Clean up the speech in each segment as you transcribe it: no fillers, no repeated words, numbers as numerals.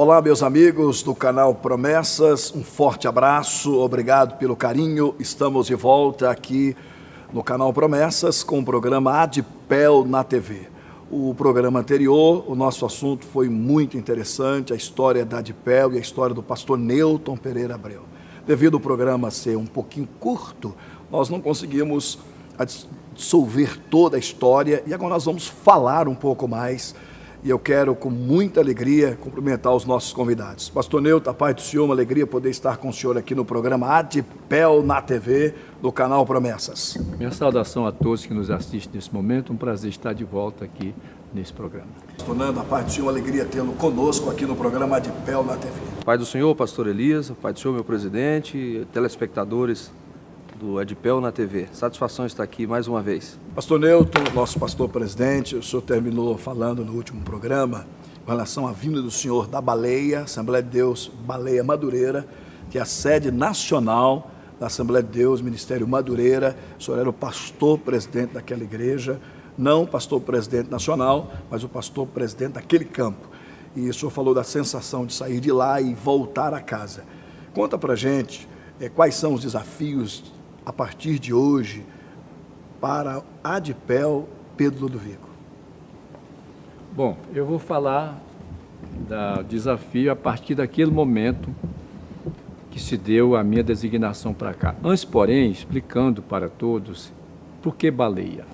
Olá, meus amigos do canal Promessas, um forte abraço, obrigado pelo carinho. Estamos de volta aqui no canal Promessas com o programa Adipel na TV. O programa anterior, o nosso assunto foi muito interessante, a história da Adipel e a história do pastor Newton Pereira Abreu. Devido ao programa ser um pouquinho curto, nós não conseguimos dissolver toda a história e agora nós vamos falar um pouco mais. E eu quero, com muita alegria, cumprimentar os nossos convidados. Pastor Newton, a paz do Senhor, uma alegria poder estar com o senhor aqui no programa Adipel na TV, do canal Promessas. Minha saudação a todos que nos assistem nesse momento, um prazer estar de volta aqui nesse programa. Pastor Nando, a paz do Senhor, uma alegria tê-lo conosco aqui no programa Adipel na TV. Paz do Senhor, pastor Elias, paz do Senhor, meu presidente, telespectadores do Adipel na TV. Satisfação estar aqui mais uma vez. Pastor Newton, nosso pastor presidente, o senhor terminou falando no último programa com relação à vinda do senhor da Baleia, Assembleia de Deus Baleia Madureira, que é a sede nacional da Assembleia de Deus, Ministério Madureira. O senhor era o pastor presidente daquela igreja, não o pastor presidente nacional, mas o pastor presidente daquele campo. E o senhor falou da sensação de sair de lá e voltar a casa. Conta pra gente quais são os desafios a partir de hoje para Adipel Pedro Ludovico. Bom, eu vou falar do desafio a partir daquele momento que se deu a minha designação para cá. Antes, porém, explicando para todos por que Baleia.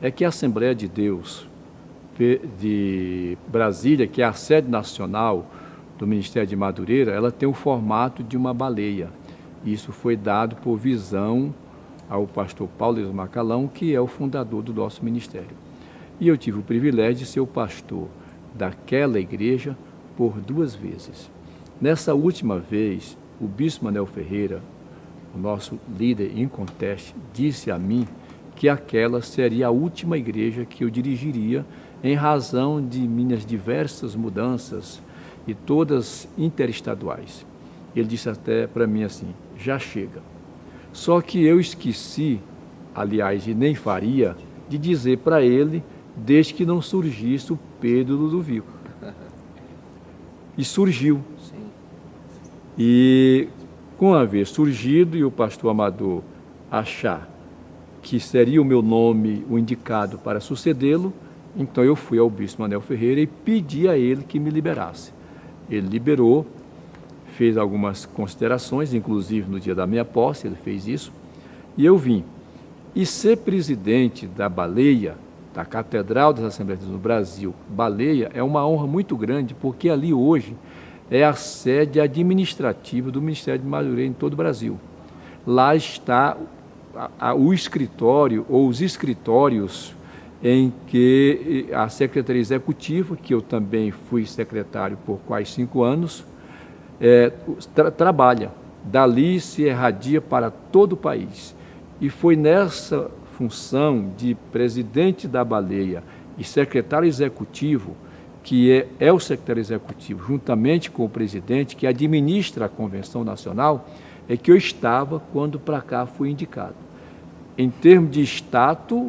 É que a Assembleia de Deus de Brasília, que é a sede nacional do Ministério de Madureira, ela tem o formato de uma baleia. Isso foi dado por visão ao pastor Paulo Macalão, que é o fundador do nosso ministério. E eu tive o privilégio de ser o pastor daquela igreja por 2 vezes. Nessa última vez, o bispo Manuel Ferreira, o nosso líder inconteste, disse a mim que aquela seria a última igreja que eu dirigiria em razão de minhas diversas mudanças e todas interestaduais. Ele disse até para mim assim, já chega. Só que eu esqueci, aliás, e nem faria, de dizer para ele, desde que não surgisse o Pedro Ludovico. E surgiu. Sim. E com haver surgido e o pastor Amador achar que seria o meu nome o indicado para sucedê-lo, então eu fui ao bispo Manuel Ferreira e pedi a ele que me liberasse. Ele liberou, fez algumas considerações, inclusive no dia da minha posse, ele fez isso, e eu vim. E ser presidente da Baleia, da Catedral das Assembleias no Brasil, Baleia, é uma honra muito grande, porque ali hoje é a sede administrativa do Ministério de Madureira em todo o Brasil. Lá está o escritório, ou os escritórios, em que a Secretaria Executiva, que eu também fui secretário por quase 5 anos, trabalha. Dali se irradia para todo o país. E foi nessa função de presidente da Baleia e secretário executivo, que é o secretário executivo, juntamente com o presidente, que administra a Convenção Nacional, é que eu estava quando para cá fui indicado. Em termos de status,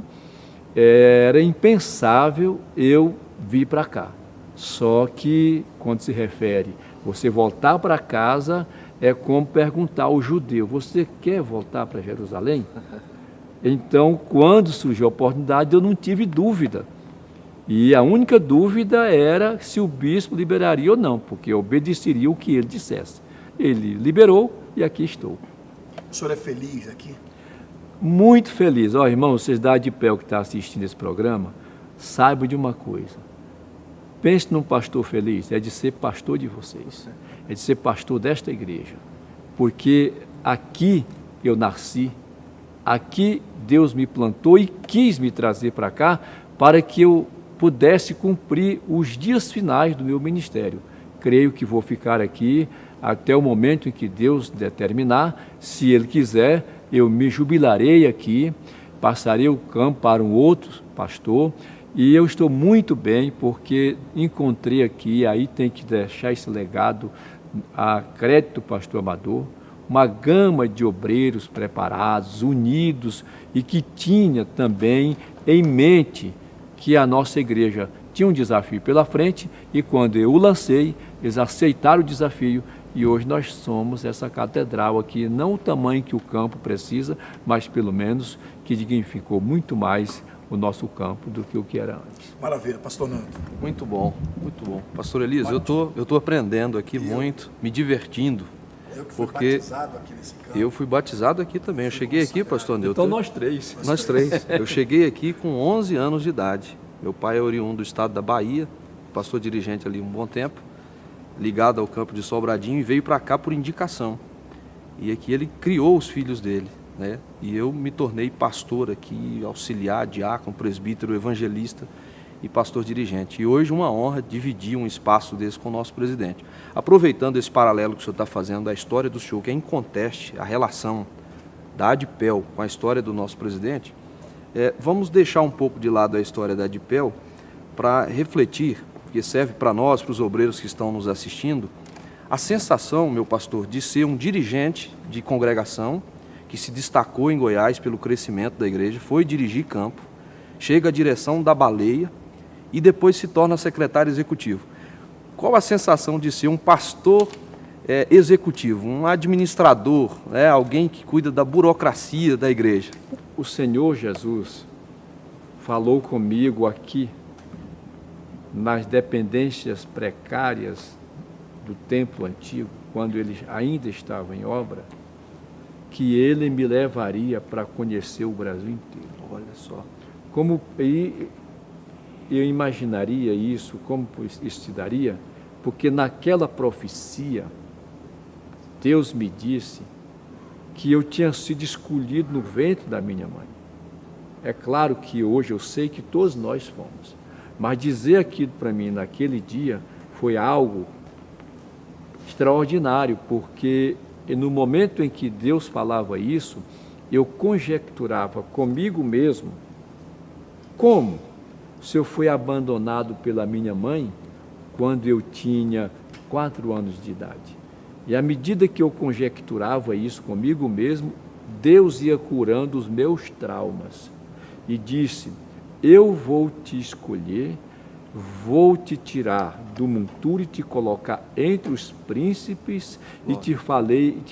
era impensável eu vir para cá. Só que, quando se refere você voltar para casa, é como perguntar ao judeu, você quer voltar para Jerusalém? Então, quando surgiu a oportunidade, eu não tive dúvida. E a única dúvida era se o bispo liberaria ou não, porque eu obedeceria o que ele dissesse. Ele liberou e aqui estou. O senhor é feliz aqui? Muito feliz. Ó, irmão, vocês da Adipel que está assistindo esse programa, saibam de uma coisa. Pense num pastor feliz, é de ser pastor de vocês, é de ser pastor desta igreja, porque aqui eu nasci, aqui Deus me plantou e quis me trazer para cá para que eu pudesse cumprir os dias finais do meu ministério. Creio que vou ficar aqui até o momento em que Deus determinar, se Ele quiser, eu me jubilarei aqui, passarei o campo para um outro pastor, e eu estou muito bem porque encontrei aqui, aí tem que deixar esse legado a crédito do pastor Amador, uma gama de obreiros preparados, unidos e que tinha também em mente que a nossa igreja tinham um desafio pela frente e quando eu o lancei, eles aceitaram o desafio e hoje nós somos essa catedral aqui, não o tamanho que o campo precisa, mas pelo menos que dignificou muito mais o nosso campo do que o que era antes. Maravilha, pastor Nando. Muito bom, muito bom. Pastor Elias, eu tô aprendendo aqui muito, me divertindo. Eu que fui porque batizado aqui nesse campo. eu fui batizado aqui também. Eu cheguei aqui, pastor Nilton. Então nós três. Nós três. Eu cheguei aqui com 11 anos de idade. Meu pai é oriundo do estado da Bahia, pastor dirigente ali um bom tempo, ligado ao campo de Sobradinho e veio para cá por indicação. E aqui ele criou os filhos dele, né? E eu me tornei pastor aqui, auxiliar, diácono, presbítero, evangelista e pastor dirigente. E hoje uma honra dividir um espaço desse com o nosso presidente. Aproveitando esse paralelo que o senhor está fazendo da história do senhor, que é inconteste a relação da ADPEL com a história do nosso presidente, vamos deixar um pouco de lado a história da ADPEL para refletir, porque serve para nós, para os obreiros que estão nos assistindo, a sensação, meu pastor, de ser um dirigente de congregação que se destacou em Goiás pelo crescimento da igreja, foi dirigir campo, chega à direção da Baleia e depois se torna secretário executivo. Qual a sensação de ser um pastor executivo, um administrador, alguém que cuida da burocracia da igreja? O Senhor Jesus falou comigo aqui, nas dependências precárias do templo antigo, quando ele ainda estava em obra, que ele me levaria para conhecer o Brasil inteiro. Olha só. Eu imaginaria isso, como isso se daria, porque naquela profecia, Deus me disse que eu tinha sido escolhido no ventre da minha mãe. É claro que hoje eu sei que todos nós fomos, mas dizer aquilo para mim naquele dia foi algo extraordinário, porque no momento em que Deus falava isso, eu conjecturava comigo mesmo como se eu fui abandonado pela minha mãe quando eu tinha 4 anos de idade. E à medida que eu conjecturava isso comigo mesmo, Deus ia curando os meus traumas e disse: eu vou te escolher, vou te tirar do monturo e te colocar entre os príncipes e te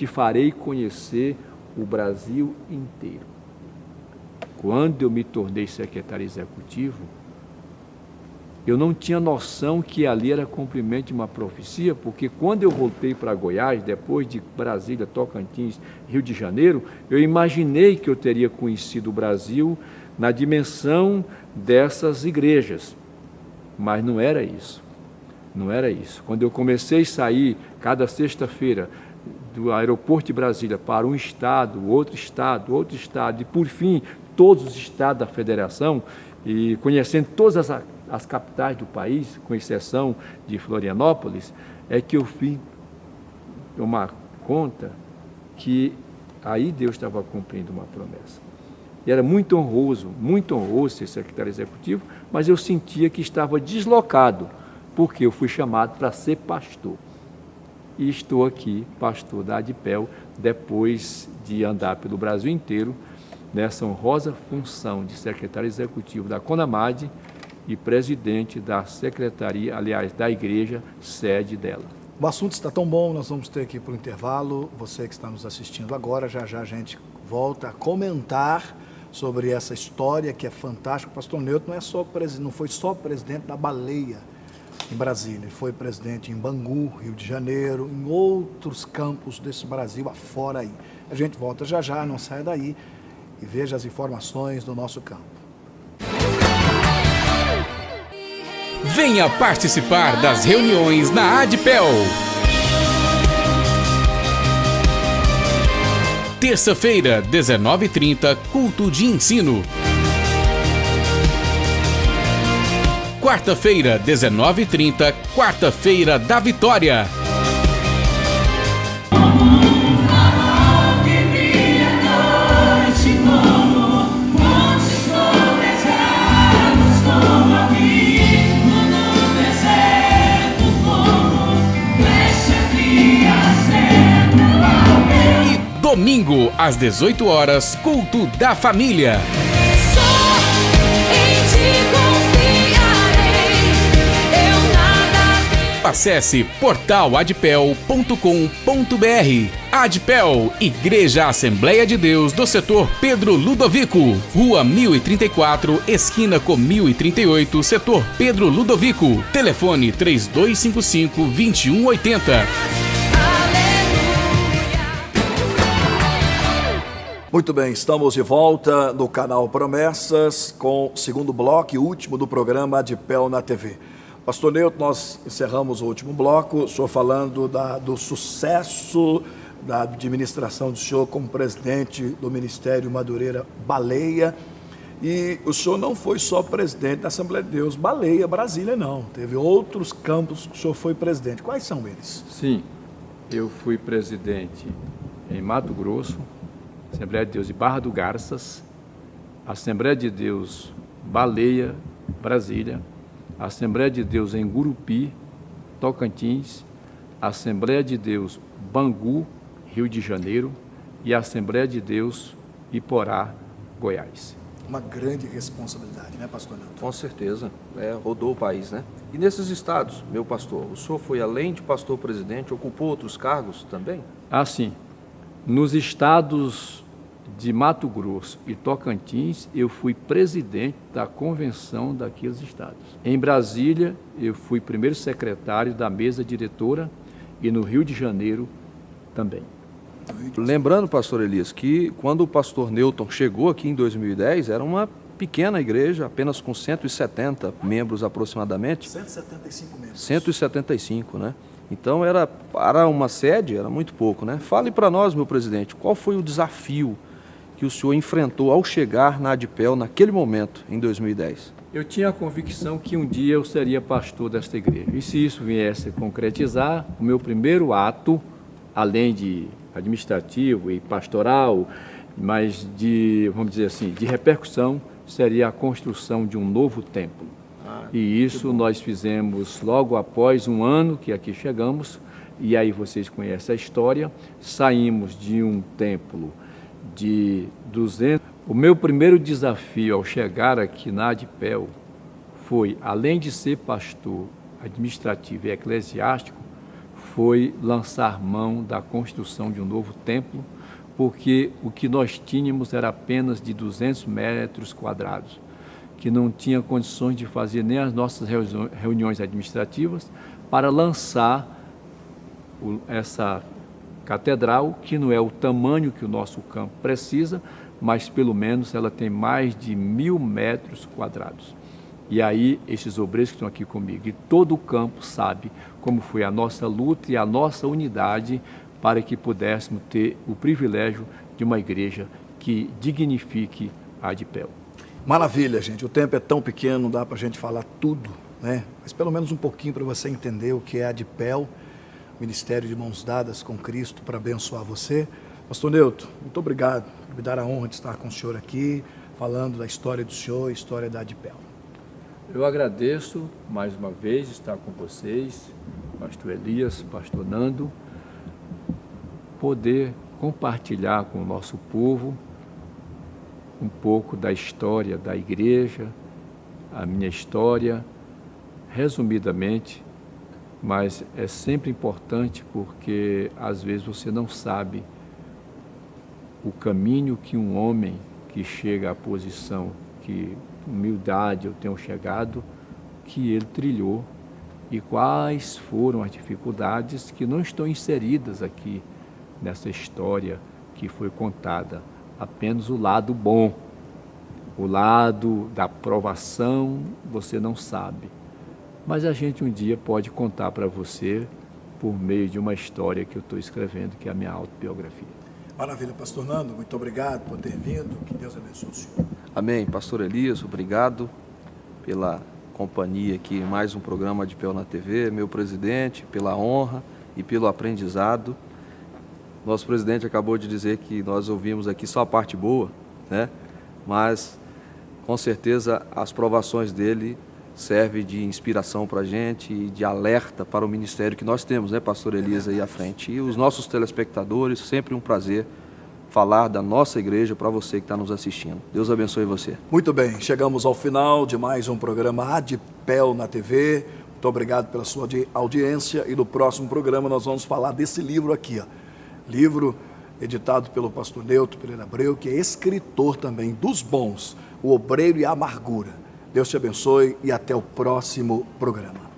farei conhecer o Brasil inteiro. Quando eu me tornei secretário executivo, eu não tinha noção que ali era cumprimento de uma profecia, porque quando eu voltei para Goiás, depois de Brasília, Tocantins, Rio de Janeiro, eu imaginei que eu teria conhecido o Brasil na dimensão dessas igrejas. Mas não era isso, não era isso. Quando eu comecei a sair cada sexta-feira do aeroporto de Brasília para um estado, outro estado, e por fim, todos os estados da federação, e conhecendo todas as capitais do país, com exceção de Florianópolis, é que eu fui tomar conta que aí Deus estava cumprindo uma promessa. E era muito honroso ser secretário executivo, mas eu sentia que estava deslocado, porque eu fui chamado para ser pastor. E estou aqui, pastor da ADPEL, depois de andar pelo Brasil inteiro, nessa honrosa função de secretário executivo da CONAMAD e presidente da secretaria, aliás, da igreja, sede dela. O assunto está tão bom, nós vamos ter aqui para o intervalo. Você que está nos assistindo agora, já a gente volta a comentar sobre essa história que é fantástica. O pastor Nilton não foi só presidente da Baleia em Brasília, ele foi presidente em Bangu, Rio de Janeiro, em outros campos desse Brasil afora aí. A gente volta já, não saia daí e veja as informações do nosso campo. Venha participar das reuniões na ADPEL. Terça-feira, 19h30, culto de ensino. Quarta-feira, 19h30, quarta-feira da vitória. Domingo, às 18 horas, culto da família. Só em ti confiarei. Acesse portaladpel.com.br. Adpel, Igreja Assembleia de Deus do Setor Pedro Ludovico, Rua 1034, esquina com 1038, Setor Pedro Ludovico. Telefone 3255-2180. Muito bem, estamos de volta no canal Promessas com o segundo bloco e último do programa Adpel na TV. Pastor Newton, nós encerramos o último bloco, o senhor falando do sucesso da administração do senhor como presidente do Ministério Madureira Baleia. E o senhor não foi só presidente da Assembleia de Deus Baleia Brasília, não. Teve outros campos que o senhor foi presidente. Quais são eles? Sim, eu fui presidente em Mato Grosso, Assembleia de Deus de Barra do Garças, Assembleia de Deus Baleia, Brasília, Assembleia de Deus em Gurupi, Tocantins, Assembleia de Deus Bangu, Rio de Janeiro, e Assembleia de Deus Iporá, Goiás. Uma grande responsabilidade, né, pastor Newton? Com certeza, rodou o país, né? E nesses estados, meu pastor, o senhor foi além de pastor-presidente, ocupou outros cargos também? Ah, sim. Nos estados de Mato Grosso e Tocantins, eu fui presidente da convenção daqueles estados. Em Brasília, eu fui primeiro secretário da mesa diretora e no Rio de Janeiro também. Lembrando, pastor Elias, que quando o pastor Newton chegou aqui em 2010, era uma pequena igreja, apenas com 170 membros aproximadamente. 175 membros. 175, né? Então, para uma sede, era muito pouco, né? Fale para nós, meu presidente, qual foi o desafio que o senhor enfrentou ao chegar na Adpel naquele momento, em 2010? Eu tinha a convicção que um dia eu seria pastor desta igreja. E se isso viesse a concretizar, o meu primeiro ato, além de administrativo e pastoral, mas vamos dizer assim, de repercussão, seria a construção de um novo templo. E isso nós fizemos logo após um ano que aqui chegamos, e aí vocês conhecem a história, saímos de um templo de 200. O meu primeiro desafio ao chegar aqui na Adpel foi, além de ser pastor administrativo e eclesiástico, foi lançar mão da construção de um novo templo, porque o que nós tínhamos era apenas de 200 metros quadrados, que não tinha condições de fazer nem as nossas reuniões administrativas para lançar essa catedral, que não é o tamanho que o nosso campo precisa, mas pelo menos ela tem mais de 1.000 metros quadrados. E aí, esses obreiros que estão aqui comigo e todo o campo sabe como foi a nossa luta e a nossa unidade para que pudéssemos ter o privilégio de uma igreja que dignifique a Adpel. Maravilha, gente. O tempo é tão pequeno, não dá para a gente falar tudo, né? Mas pelo menos um pouquinho para você entender o que é a Adpel, Ministério de Mãos Dadas com Cristo, para abençoar você. Pastor Newton, muito obrigado por me dar a honra de estar com o senhor aqui, falando da história do senhor e história da Adpel. Eu agradeço mais uma vez estar com vocês, pastor Elias, pastor Nando, poder compartilhar com o nosso povo um pouco da história da igreja, a minha história, resumidamente, mas é sempre importante porque às vezes você não sabe o caminho que um homem que chega à posição que humildade eu tenho chegado, que ele trilhou e quais foram as dificuldades que não estão inseridas aqui nessa história que foi contada. Apenas o lado bom, o lado da provação você não sabe. Mas a gente um dia pode contar para você por meio de uma história que eu estou escrevendo, que é a minha autobiografia. Maravilha, pastor Nando, muito obrigado por ter vindo, que Deus abençoe o senhor. Amém, pastor Elias, obrigado pela companhia aqui em mais um programa Adpel na TV, meu presidente, pela honra e pelo aprendizado. Nosso presidente acabou de dizer que nós ouvimos aqui só a parte boa, né? Mas com certeza as provações dele servem de inspiração para a gente e de alerta para o ministério que nós temos, né, pastor Elias, aí à frente. E os nossos telespectadores, sempre um prazer falar da nossa igreja para você que está nos assistindo. Deus abençoe você. Muito bem, chegamos ao final de mais um programa Adpel na TV. Muito obrigado pela sua audiência e no próximo programa nós vamos falar desse livro aqui, ó. Livro editado pelo pastor Neuto Pereira Abreu, que é escritor também dos bons, O Obreiro e a Amargura. Deus te abençoe e até o próximo programa.